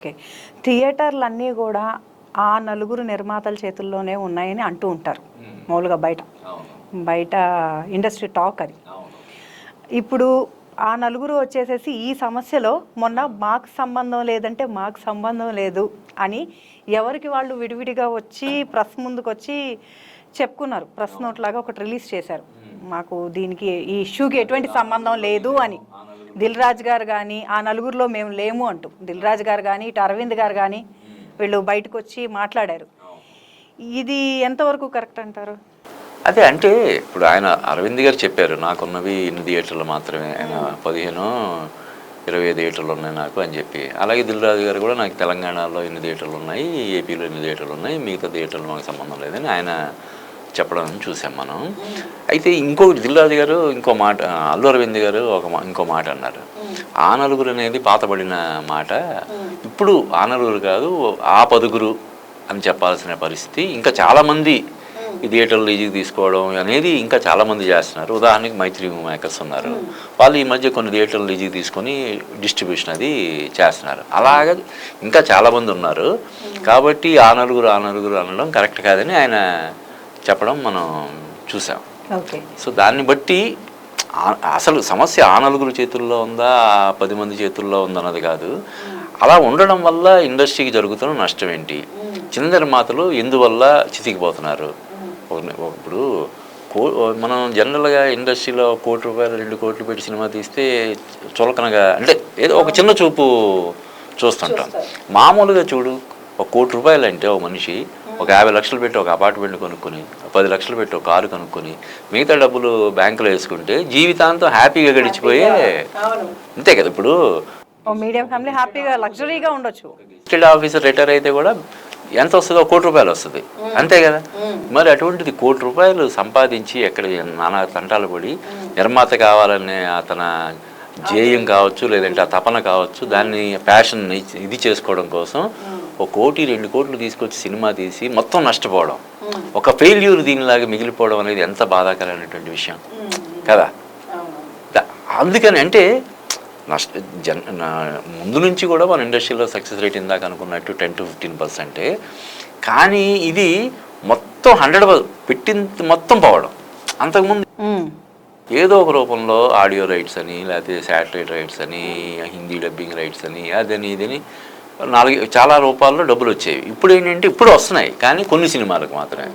Okay. థియేటర్లన్నీ గూడా ఆ నలుగురు నిర్మాతల చేతుల్లోనే ఉన్నాయని అంటూ ఉంటారు. మామూలుగా బయట. బయట ఇండస్ట్రీ టాక్ అది. ఇప్పుడు ఆ నలుగురు వచ్చేసేసి ఈ సమస్యలో మొన్న మాకు సంబంధం లేదంటే మాకు సంబంధం లేదు అని ఎవరికి వాళ్ళు విడివిడిగా వచ్చి ప్రెస్ ముందుకొచ్చి చెప్పుకున్నారు. ప్రెస్ నోట్ లాగా ఒకటి రిలీజ్ చేశారు. మాకు దీనికి ఈ ఇష్యూకి ఎటువంటి సంబంధం లేదు అని. దిల్ రాజు గారు కానీ ఆ నలుగురిలో మేము లేము అంటూ దిల్ రాజు గారు కానీ ఇటు అరవింద్ గారు కానీ వీళ్ళు బయటకు వచ్చి మాట్లాడారు. ఇది ఎంతవరకు కరెక్ట్ అంటారు? అదే అంటే ఇప్పుడు ఆయన అరవింద్ గారు చెప్పారు, నాకున్నవి ఇన్ని థియేటర్లు మాత్రమే, ఆయన 15-20 థియేటర్లు ఉన్నాయి నాకు అని చెప్పి. అలాగే దిల్ రాజు గారు కూడా నాకు తెలంగాణలో ఇన్ని థియేటర్లు ఉన్నాయి, ఏపీలో ఇన్ని థియేటర్లు ఉన్నాయి, మిగతా థియేటర్లు మాకు సంబంధం లేదని ఆయన చెప్పడం చూసాం మనం. అయితే ఇంకొకటి దిల్ రాజు గారు ఇంకో మాట, అల్లు అరవింద్ గారు ఇంకో మాట అన్నారు. ఆ నలుగురు అనేది పాతబడిన మాట, ఇప్పుడు ఆ నలుగురు కాదు ఆ పదుగురు అని చెప్పాల్సిన పరిస్థితి. ఇంకా చాలామంది ఈ థియేటర్లు లీజుకి తీసుకోవడం అనేది ఇంకా చాలామంది చేస్తున్నారు. ఉదాహరణకి మైత్రి మేకర్స్ ఉన్నారు, వాళ్ళు ఈ మధ్య కొన్ని థియేటర్లు లీజుకి తీసుకొని డిస్ట్రిబ్యూషన్ అది చేస్తున్నారు. అలాగే ఇంకా చాలామంది ఉన్నారు. కాబట్టి ఆ నలుగురు అనడం కరెక్ట్ కాదని ఆయన చెప్పడం మనం చూసాం. సో దాన్ని బట్టి అసలు సమస్య ఆ నలుగురు చేతుల్లో ఉందా 10 మంది చేతుల్లో ఉందన్నది కాదు. అలా ఉండడం వల్ల ఇండస్ట్రీకి జరుగుతున్న నష్టం ఏంటి, చిన్న నిర్మాతలు ఎందువల్ల చితికిపోతున్నారు. ఇప్పుడు మనం జనరల్గా ఇండస్ట్రీలో ₹1 కోటి ₹2 కోట్లు పెట్టి సినిమా తీస్తే చులకనగా అంటే ఏదో ఒక చిన్న చూపు చూస్తుంటాం. మామూలుగా చూడు, ₹1 కోటి అంటే ఒక మనిషి ఒక 50 లక్షలు పెట్టి ఒక అపార్ట్మెంట్ కొనుక్కొని, 10 లక్షలు పెట్టి ఒక కారు కొనుక్కొని, మిగతా డబ్బులు బ్యాంకులో వేసుకుంటే జీవితాంతం హ్యాపీగా గడిచిపోయే, అంతే కదా. ఇప్పుడు మీడియం ఫ్యామిలీ హ్యాపీగా లగ్జరీగా ఉండొచ్చు. స్టేట్ ఆఫీసర్ రిటైర్ అయితే కూడా ఎంత వస్తుందో ₹1 కోటి వస్తుంది, అంతే కదా. మరి అటువంటిది ₹1 కోటి సంపాదించి ఎక్కడ నానా తంటాలు పడి నిర్మాత కావాలనే అతని ధ్యేయం కావచ్చు, లేదంటే ఆ తపన కావచ్చు, దాన్ని ప్యాషన్ ఇది చేసుకోవడం కోసం ₹1 కోటి ₹2 కోట్లు తీసుకొచ్చి సినిమా తీసి మొత్తం నష్టపోవడం, ఒక ఫెయిల్యూర్ దీనిలాగా మిగిలిపోవడం అనేది ఎంత బాధాకరమైనటువంటి విషయం కదా. అందుకని అంటే ముందు నుంచి కూడా మన ఇండస్ట్రీలో సక్సెస్ రేట్ ఇందాక అనుకున్నట్టు 10-15%, కానీ ఇది మొత్తం 100% పెట్టింది మొత్తం పోవడం. అంతకుముందు ఏదో ఒక రూపంలో ఆడియో రైట్స్ అని, లేకపోతే శాటిలైట్ రైట్స్ అని, హిందీ డబ్బింగ్ రైట్స్ అని, అదని ఇదని చాలా రూపాల్లో డబ్బులు వచ్చేవి. ఇప్పుడు ఏంటంటే ఇప్పుడు వస్తున్నాయి కానీ కొన్ని సినిమాలకు మాత్రమే.